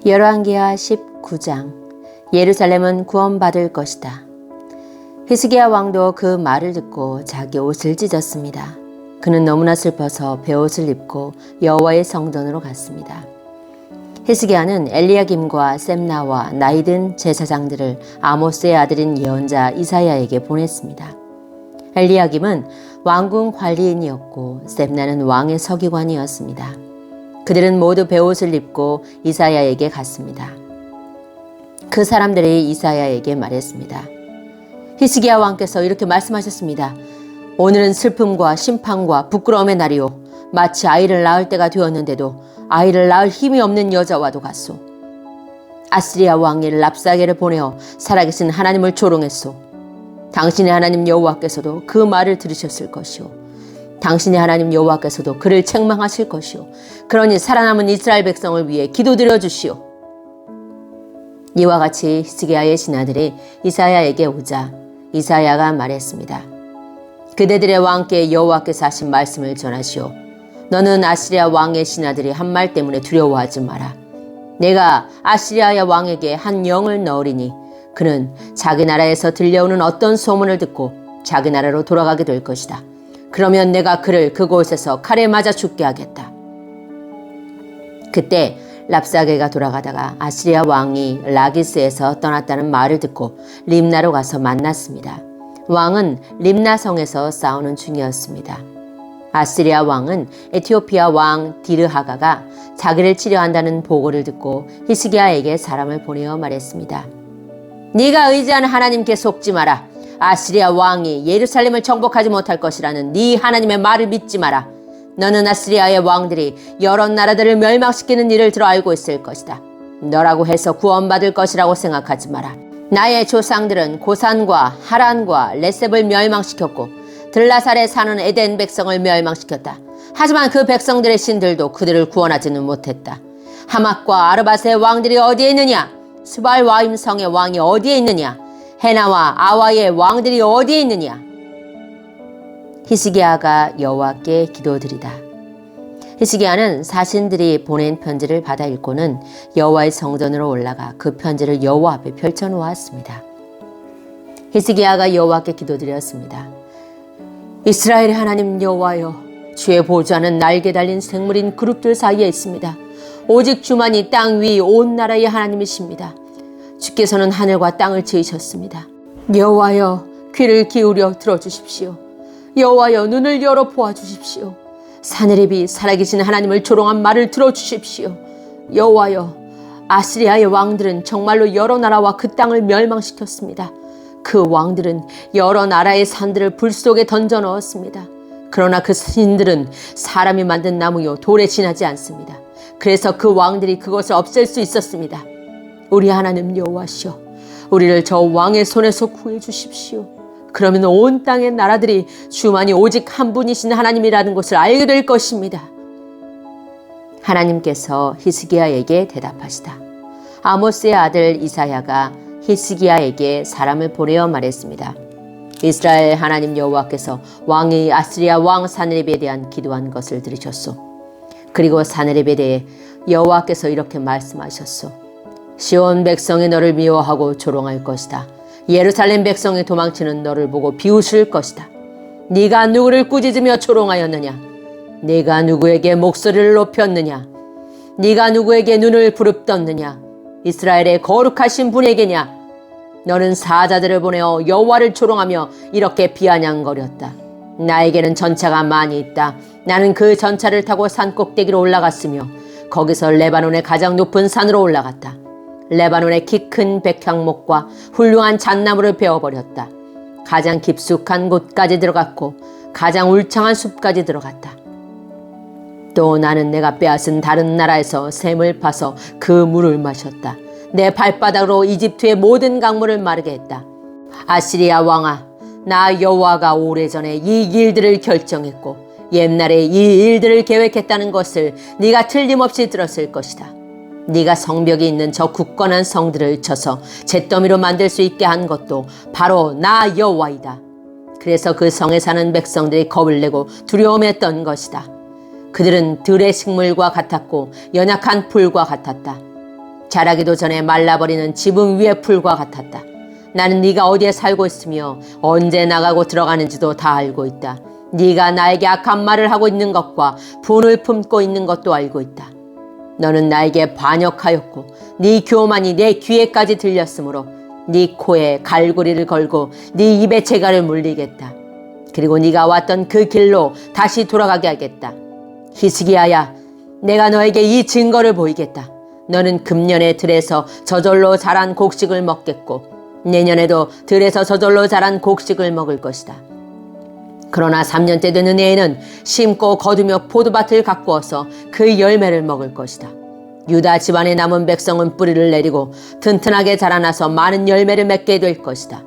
열왕기하 19장. 예루살렘은 구원받을 것이다. 히스기야 왕도 그 말을 듣고 자기 옷을 찢었습니다. 그는 너무나 슬퍼서 베옷을 입고 여호와의 성전으로 갔습니다. 히스기야는 엘리야김과 셈나와 나이든 제사장들을 아모스의 아들인 예언자 이사야에게 보냈습니다. 엘리야김은 왕궁 관리인이었고 셈나는 왕의 서기관이었습니다. 그들은 모두 베옷을 입고 이사야에게 갔습니다. 그 사람들이 이사야에게 말했습니다. 히스기야 왕께서 이렇게 말씀하셨습니다. 오늘은 슬픔과 심판과 부끄러움의 날이요. 마치 아이를 낳을 때가 되었는데도 아이를 낳을 힘이 없는 여자와도 같소. 아스리야 왕이 랍사게를 보내어 살아계신 하나님을 조롱했소. 당신의 하나님 여호와께서도 그 말을 들으셨을 것이요. 당신의 하나님 여호와께서도 그를 책망하실 것이요. 그러니 살아남은 이스라엘 백성을 위해 기도드려 주시오. 이와 같이 히스기야의 신하들이 이사야에게 오자 이사야가 말했습니다. 그대들의 왕께 여호와께서 하신 말씀을 전하시오. 너는 아시리아 왕의 신하들이 한 말 때문에 두려워하지 마라. 내가 아시리아의 왕에게 한 영을 넣으리니 그는 자기 나라에서 들려오는 어떤 소문을 듣고 자기 나라로 돌아가게 될 것이다. 그러면 내가 그를 그곳에서 칼에 맞아 죽게 하겠다. 그때 랍사게가 돌아가다가 아시리아 왕이 라기스에서 떠났다는 말을 듣고 림나로 가서 만났습니다. 왕은 림나 성에서 싸우는 중이었습니다. 아시리아 왕은 에티오피아 왕 디르하가가 자기를 치려한다는 보고를 듣고 히스기야에게 사람을 보내어 말했습니다. 네가 의지하는 하나님께 속지 마라. 아시리아 왕이 예루살렘을 정복하지 못할 것이라는 네 하나님의 말을 믿지 마라. 너는 아시리아의 왕들이 여러 나라들을 멸망시키는 일을 들어 알고 있을 것이다. 너라고 해서 구원받을 것이라고 생각하지 마라. 나의 조상들은 고산과 하란과 레셉을 멸망시켰고 들라살에 사는 에덴 백성을 멸망시켰다. 하지만 그 백성들의 신들도 그들을 구원하지는 못했다. 하맛과 아르밧의 왕들이 어디에 있느냐? 스발와임 성의 왕이 어디에 있느냐? 헤나와 아와의 왕들이 어디에 있느냐? 히스기야가 여호와께 기도드리다. 히스기야는 사신들이 보낸 편지를 받아 읽고는 여호와의 성전으로 올라가 그 편지를 여호와 앞에 펼쳐놓았습니다. 히스기야가 여호와께 기도드렸습니다. 이스라엘의 하나님 여호와여, 주의 보좌는 날개 달린 생물인 그룹들 사이에 있습니다. 오직 주만이 땅 위 온 나라의 하나님이십니다. 주께서는 하늘과 땅을 지으셨습니다. 여호와여, 귀를 기울여 들어주십시오. 여호와여, 눈을 열어 보아주십시오. 사내립이 살아계신 하나님을 조롱한 말을 들어주십시오. 여호와여, 아시리아의 왕들은 정말로 여러 나라와 그 땅을 멸망시켰습니다. 그 왕들은 여러 나라의 산들을 불 속에 던져 넣었습니다. 그러나 그 신들은 사람이 만든 나무요 돌에 지나지 않습니다. 그래서 그 왕들이 그것을 없앨 수 있었습니다. 우리 하나님 여호와시여, 우리를 저 왕의 손에서 구해 주십시오. 그러면 온 땅의 나라들이 주만이 오직 한 분이신 하나님이라는 것을 알게 될 것입니다. 하나님께서 히스기야에게 대답하시다. 아모스의 아들 이사야가 히스기야에게 사람을 보내어 말했습니다. 이스라엘 하나님 여호와께서 왕이 아스리아 왕 사네립에 대한 기도한 것을 들으셨소. 그리고 사네립에 대해 여호와께서 이렇게 말씀하셨소. 시온 백성이 너를 미워하고 조롱할 것이다. 예루살렘 백성이 도망치는 너를 보고 비웃을 것이다. 네가 누구를 꾸짖으며 조롱하였느냐? 네가 누구에게 목소리를 높였느냐? 네가 누구에게 눈을 부릅떴느냐? 이스라엘의 거룩하신 분에게냐? 너는 사자들을 보내어 여호와를 조롱하며 이렇게 비아냥거렸다. 나에게는 전차가 많이 있다. 나는 그 전차를 타고 산 꼭대기로 올라갔으며 거기서 레바논의 가장 높은 산으로 올라갔다. 레바논의 키 큰 백향목과 훌륭한 잣나무를 베어버렸다. 가장 깊숙한 곳까지 들어갔고 가장 울창한 숲까지 들어갔다. 또 나는 내가 빼앗은 다른 나라에서 샘을 파서 그 물을 마셨다. 내 발바닥으로 이집트의 모든 강물을 마르게 했다. 아시리아 왕아, 나 여호와가 오래전에 이 일들을 결정했고 옛날에 이 일들을 계획했다는 것을 네가 틀림없이 들었을 것이다. 네가 성벽이 있는 저 굳건한 성들을 쳐서 잿더미로 만들 수 있게 한 것도 바로 나 여호와이다. 그래서 그 성에 사는 백성들이 겁을 내고 두려움했던 것이다. 그들은 들의 식물과 같았고 연약한 풀과 같았다. 자라기도 전에 말라버리는 지붕 위의 풀과 같았다. 나는 네가 어디에 살고 있으며 언제 나가고 들어가는지도 다 알고 있다. 네가 나에게 악한 말을 하고 있는 것과 분을 품고 있는 것도 알고 있다. 너는 나에게 반역하였고 네 교만이 내 귀에까지 들렸으므로 네 코에 갈고리를 걸고 네 입에 재갈을 물리겠다. 그리고 네가 왔던 그 길로 다시 돌아가게 하겠다. 히스기야야, 내가 너에게 이 증거를 보이겠다. 너는 금년에 들에서 저절로 자란 곡식을 먹겠고 내년에도 들에서 저절로 자란 곡식을 먹을 것이다. 그러나 3년째 되는 해에는 심고 거두며 포도밭을 가꾸어서 그 열매를 먹을 것이다. 유다 집안에 남은 백성은 뿌리를 내리고 튼튼하게 자라나서 많은 열매를 맺게 될 것이다.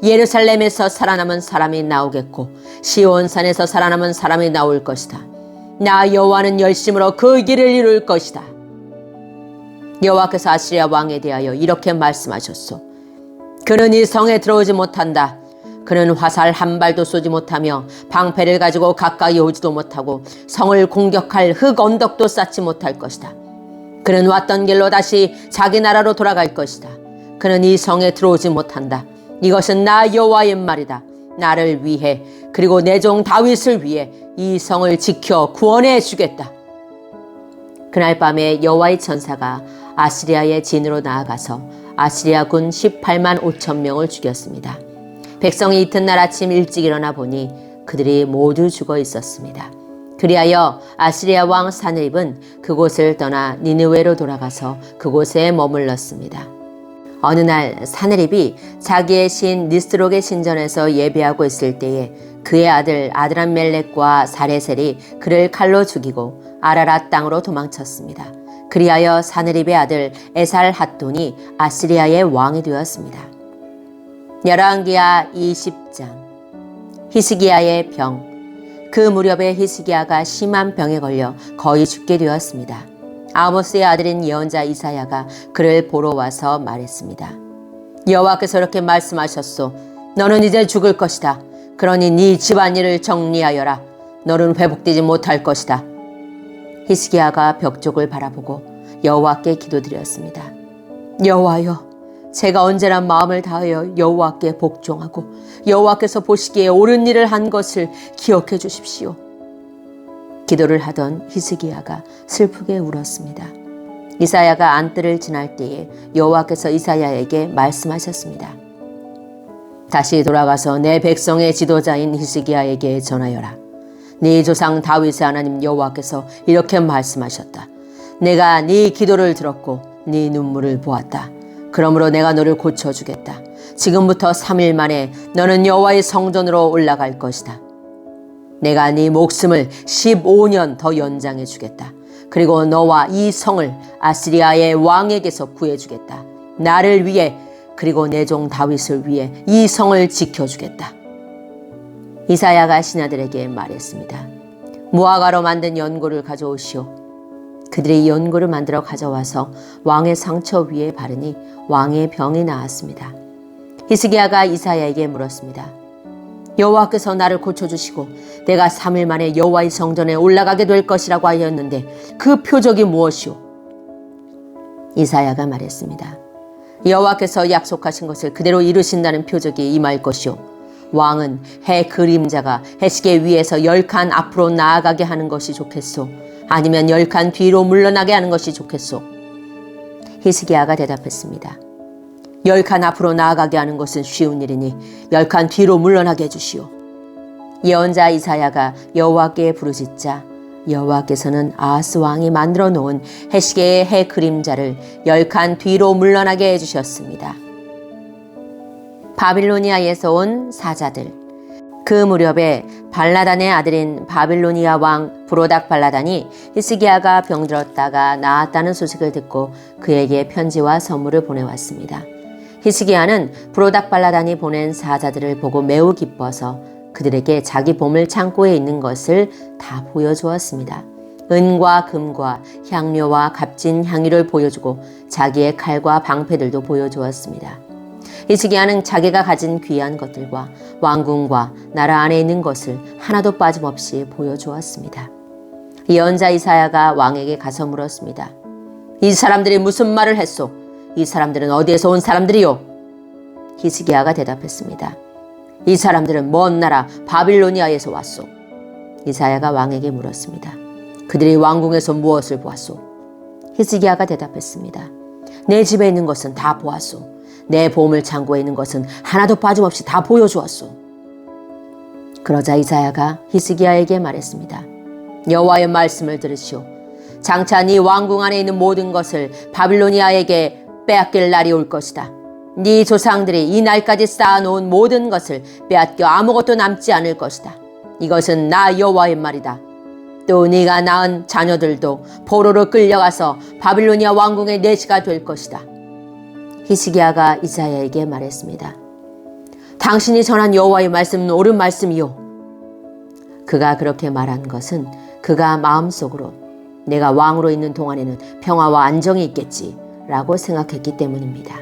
예루살렘에서 살아남은 사람이 나오겠고 시온산에서 살아남은 사람이 나올 것이다. 나 여호와는 열심으로 그 길을 이룰 것이다. 여호와께서 아시리아 왕에 대하여 이렇게 말씀하셨소. 그는 이 성에 들어오지 못한다. 그는 화살 한 발도 쏘지 못하며 방패를 가지고 가까이 오지도 못하고 성을 공격할 흙 언덕도 쌓지 못할 것이다. 그는 왔던 길로 다시 자기 나라로 돌아갈 것이다. 그는 이 성에 들어오지 못한다. 이것은 나 여호와의 말이다. 나를 위해 그리고 내 종 다윗을 위해 이 성을 지켜 구원해 주겠다. 그날 밤에 여호와의 천사가 아시리아의 진으로 나아가서 아시리아 군 18만 5천 명을 죽였습니다. 백성이 이튿날 아침 일찍 일어나 보니 그들이 모두 죽어 있었습니다. 그리하여 아시리아 왕 사느립은 그곳을 떠나 니느웨로 돌아가서 그곳에 머물렀습니다. 어느 날 사느립이 자기의 신 니스록의 신전에서 예배하고 있을 때에 그의 아들 아드람멜렉과 사레셀이 그를 칼로 죽이고 아라랏 땅으로 도망쳤습니다. 그리하여 사느립의 아들 에살핫돈이 아시리아의 왕이 되었습니다. 열왕기하 20장. 히스기야의 병. 그 무렵에 히스기야가 심한 병에 걸려 거의 죽게 되었습니다. 아모스의 아들인 예언자 이사야가 그를 보러 와서 말했습니다. 여호와께서 이렇게 말씀하셨소. 너는 이제 죽을 것이다. 그러니 네 집안일을 정리하여라. 너는 회복되지 못할 것이다. 히스기야가 벽 쪽을 바라보고 여호와께 기도드렸습니다. 여호와여, 제가 언제나 마음을 다하여 여호와께 복종하고 여호와께서 보시기에 옳은 일을 한 것을 기억해 주십시오. 기도를 하던 히스기야가 슬프게 울었습니다. 이사야가 안뜰을 지날 때에 여호와께서 이사야에게 말씀하셨습니다. 다시 돌아가서 내 백성의 지도자인 히스기야에게 전하여라. 네 조상 다윗의 하나님 여호와께서 이렇게 말씀하셨다. 내가 네 기도를 들었고 네 눈물을 보았다. 그러므로 내가 너를 고쳐주겠다. 지금부터 3일 만에 너는 여호와의 성전으로 올라갈 것이다. 내가 네 목숨을 15년 더 연장해 주겠다. 그리고 너와 이 성을 아시리아의 왕에게서 구해주겠다. 나를 위해 그리고 내 종 다윗을 위해 이 성을 지켜주겠다. 이사야가 신하들에게 말했습니다. 무화과로 만든 연고를 가져오시오. 그들이 연고를 만들어 가져와서 왕의 상처 위에 바르니 왕의 병이 나았습니다. 히스기야가 이사야에게 물었습니다. 여호와께서 나를 고쳐주시고 내가 3일 만에 여호와의 성전에 올라가게 될 것이라고 하였는데 그 표적이 무엇이오? 이사야가 말했습니다. 여호와께서 약속하신 것을 그대로 이루신다는 표적이 임할 것이오. 왕은 해 그림자가 해시계 위에서 10칸 앞으로 나아가게 하는 것이 좋겠소? 아니면 10칸 뒤로 물러나게 하는 것이 좋겠소? 히스기야가 대답했습니다. 10칸 앞으로 나아가게 하는 것은 쉬운 일이니 10칸 뒤로 물러나게 해주시오. 예언자 이사야가 여호와께 부르짖자 여호와께서는 아하스 왕이 만들어 놓은 해시계의 해 그림자를 10칸 뒤로 물러나게 해주셨습니다. 바빌로니아에서 온 사자들. 그 무렵에 발라단의 아들인 바빌로니아 왕 브로닥 발라단이 히스기야가 병들었다가 나았다는 소식을 듣고 그에게 편지와 선물을 보내왔습니다. 히스기야는 브로닥 발라단이 보낸 사자들을 보고 매우 기뻐서 그들에게 자기 보물 창고에 있는 것을 다 보여주었습니다. 은과 금과 향료와 값진 향유를 보여주고 자기의 칼과 방패들도 보여주었습니다. 히스기야는 자기가 가진 귀한 것들과 왕궁과 나라 안에 있는 것을 하나도 빠짐없이 보여주었습니다. 예언자 이사야가 왕에게 가서 물었습니다. 이 사람들이 무슨 말을 했소? 이 사람들은 어디에서 온 사람들이요? 히스기야가 대답했습니다. 이 사람들은 먼 나라 바빌로니아에서 왔소. 이사야가 왕에게 물었습니다. 그들이 왕궁에서 무엇을 보았소? 히스기야가 대답했습니다. 내 집에 있는 것은 다 보았소. 내 보물 창고에 있는 것은 하나도 빠짐없이 다 보여주었소. 그러자 이사야가 히스기야에게 말했습니다. 여호와의 말씀을 들으시오. 장차 네 왕궁 안에 있는 모든 것을 바빌로니아에게 빼앗길 날이 올 것이다. 네 조상들이 이 날까지 쌓아놓은 모든 것을 빼앗겨 아무것도 남지 않을 것이다. 이것은 나 여호와의 말이다. 또 네가 낳은 자녀들도 포로로 끌려가서 바빌로니아 왕궁의 내시가 될 것이다. 히스기야가 이사야에게 말했습니다. 당신이 전한 여호와의 말씀은 옳은 말씀이요. 그가 그렇게 말한 것은 그가 마음속으로 내가 왕으로 있는 동안에는 평화와 안정이 있겠지 라고 생각했기 때문입니다.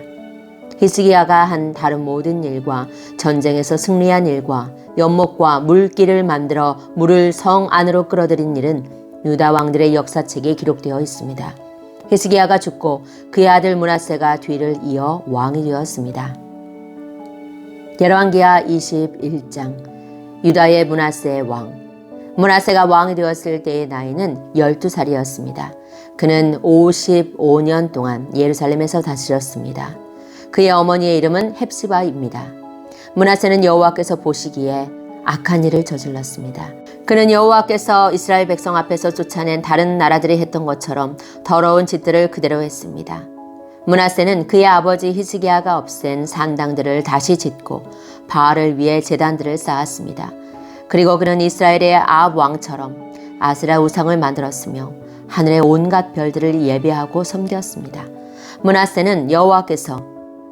히스기야가 한 다른 모든 일과 전쟁에서 승리한 일과 연못과 물길을 만들어 물을 성 안으로 끌어들인 일은 유다 왕들의 역사책에 기록되어 있습니다. 히스기야가 죽고 그의 아들 므낫세가 뒤를 이어 왕이 되었습니다. 열왕기하 21장 유다의 므낫세 왕. 므낫세가 왕이 되었을 때의 나이는 12살이었습니다. 그는 55년 동안 예루살렘에서 다스렸습니다. 그의 어머니의 이름은 헵시바입니다. 므낫세는 여호와께서 보시기에 악한 일을 저질렀습니다. 그는 여호와께서 이스라엘 백성 앞에서 쫓아낸 다른 나라들이 했던 것처럼 더러운 짓들을 그대로 했습니다. 므낫세는 그의 아버지 히스기야가 없앤 산당들을 다시 짓고 바알을 위해 제단들을 쌓았습니다. 그리고 그는 이스라엘의 아합 왕처럼 아세라 우상을 만들었으며 하늘의 온갖 별들을 예배하고 섬겼습니다. 므낫세는 여호와께서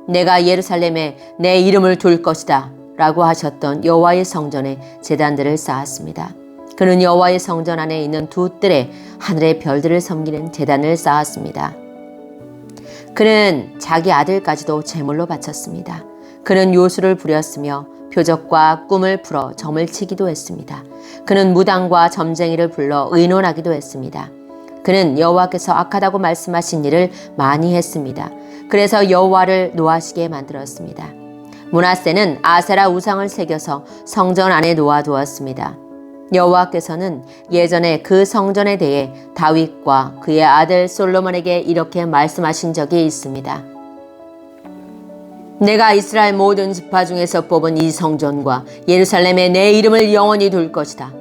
내가 예루살렘에 내 이름을 둘 것이다 라고 하셨던 여호와의 성전에 제단들을 쌓았습니다. 그는 여호와의 성전 안에 있는 두 뜰에 하늘의 별들을 섬기는 제단을 쌓았습니다. 그는 자기 아들까지도 제물로 바쳤습니다. 그는 요술을 부렸으며 표적과 꿈을 풀어 점을 치기도 했습니다. 그는 무당과 점쟁이를 불러 의논하기도 했습니다. 그는 여호와께서 악하다고 말씀하신 일을 많이 했습니다. 그래서 여호와를 노하시게 만들었습니다. 므낫세는 아세라 우상을 새겨서 성전 안에 놓아두었습니다. 여호와께서는 예전에 그 성전에 대해 다윗과 그의 아들 솔로몬에게 이렇게 말씀하신 적이 있습니다. 내가 이스라엘 모든 지파 중에서 뽑은 이 성전과 예루살렘에 내 이름을 영원히 둘 것이다.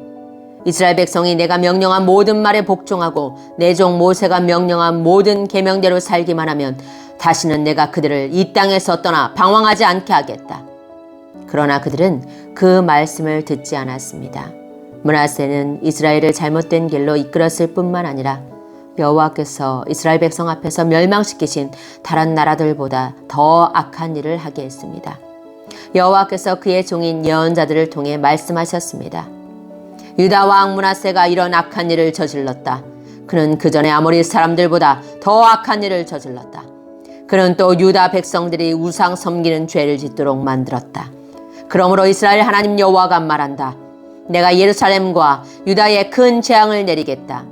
이스라엘 백성이 내가 명령한 모든 말에 복종하고 내 종 모세가 명령한 모든 계명대로 살기만 하면 다시는 내가 그들을 이 땅에서 떠나 방황하지 않게 하겠다. 그러나 그들은 그 말씀을 듣지 않았습니다. 므낫세는 이스라엘을 잘못된 길로 이끌었을 뿐만 아니라 여호와께서 이스라엘 백성 앞에서 멸망시키신 다른 나라들보다 더 악한 일을 하게 했습니다. 여호와께서 그의 종인 예언자들을 통해 말씀하셨습니다. 유다 왕 므낫세가 이런 악한 일을 저질렀다. 그는 그전에 아모리 사람들보다 더 악한 일을 저질렀다. 그는 또 유다 백성들이 우상 섬기는 죄를 짓도록 만들었다. 그러므로 이스라엘 하나님 여호와가 말한다. 내가 예루살렘과 유다에 큰 재앙을 내리겠다.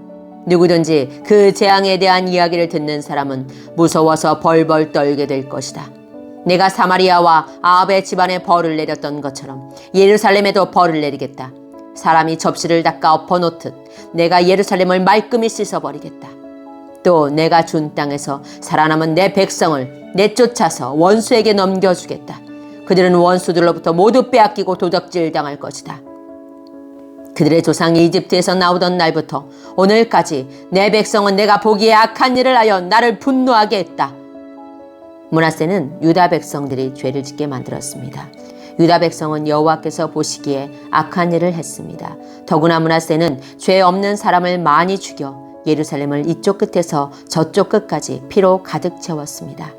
누구든지 그 재앙에 대한 이야기를 듣는 사람은 무서워서 벌벌 떨게 될 것이다. 내가 사마리아와 아합의 집안에 벌을 내렸던 것처럼 예루살렘에도 벌을 내리겠다. 사람이 접시를 닦아 엎어놓듯 내가 예루살렘을 말끔히 씻어버리겠다. 또 내가 준 땅에서 살아남은 내 백성을 내쫓아서 원수에게 넘겨주겠다. 그들은 원수들로부터 모두 빼앗기고 도적질 당할 것이다. 그들의 조상이 이집트에서 나오던 날부터 오늘까지 내 백성은 내가 보기에 악한 일을 하여 나를 분노하게 했다. 므낫세는 유다 백성들이 죄를 짓게 만들었습니다. 유다 백성은 여호와께서 보시기에 악한 일을 했습니다. 더구나 므낫세는 죄 없는 사람을 많이 죽여 예루살렘을 이쪽 끝에서 저쪽 끝까지 피로 가득 채웠습니다.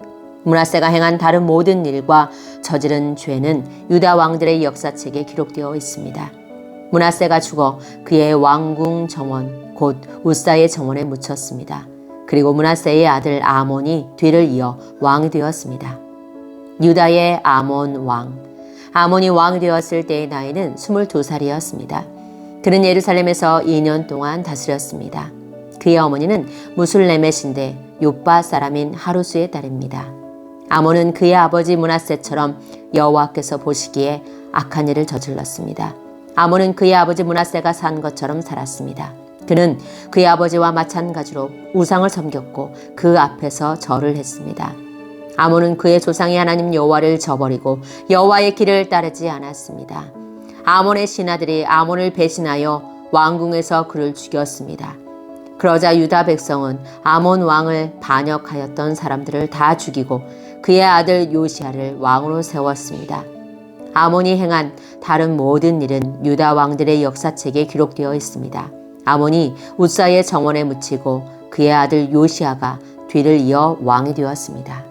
므낫세가 행한 다른 모든 일과 저지른 죄는 유다 왕들의 역사책에 기록되어 있습니다. 므낫세가 죽어 그의 왕궁 정원 곧 우사의 정원에 묻혔습니다. 그리고 므낫세의 아들 아몬이 뒤를 이어 왕이 되었습니다. 유다의 아몬 왕. 아몬이 왕이 되었을 때의 나이는 22살이었습니다. 그는 예루살렘에서 2년 동안 다스렸습니다. 그의 어머니는 무술레멧인데 욥바 사람인 하루스의 딸입니다. 아몬은 그의 아버지 므낫세처럼 여호와께서 보시기에 악한 일을 저질렀습니다. 아몬은 그의 아버지 므낫세가 산 것처럼 살았습니다. 그는 그의 아버지와 마찬가지로 우상을 섬겼고 그 앞에서 절을 했습니다. 아몬은 그의 조상의 하나님 여호와를 저버리고 여호와의 길을 따르지 않았습니다. 아몬의 신하들이 아몬을 배신하여 왕궁에서 그를 죽였습니다. 그러자 유다 백성은 아몬 왕을 반역하였던 사람들을 다 죽이고 그의 아들 요시야를 왕으로 세웠습니다. 아몬이 행한 다른 모든 일은 유다 왕들의 역사책에 기록되어 있습니다. 아몬이 우사의 정원에 묻히고 그의 아들 요시야가 뒤를 이어 왕이 되었습니다.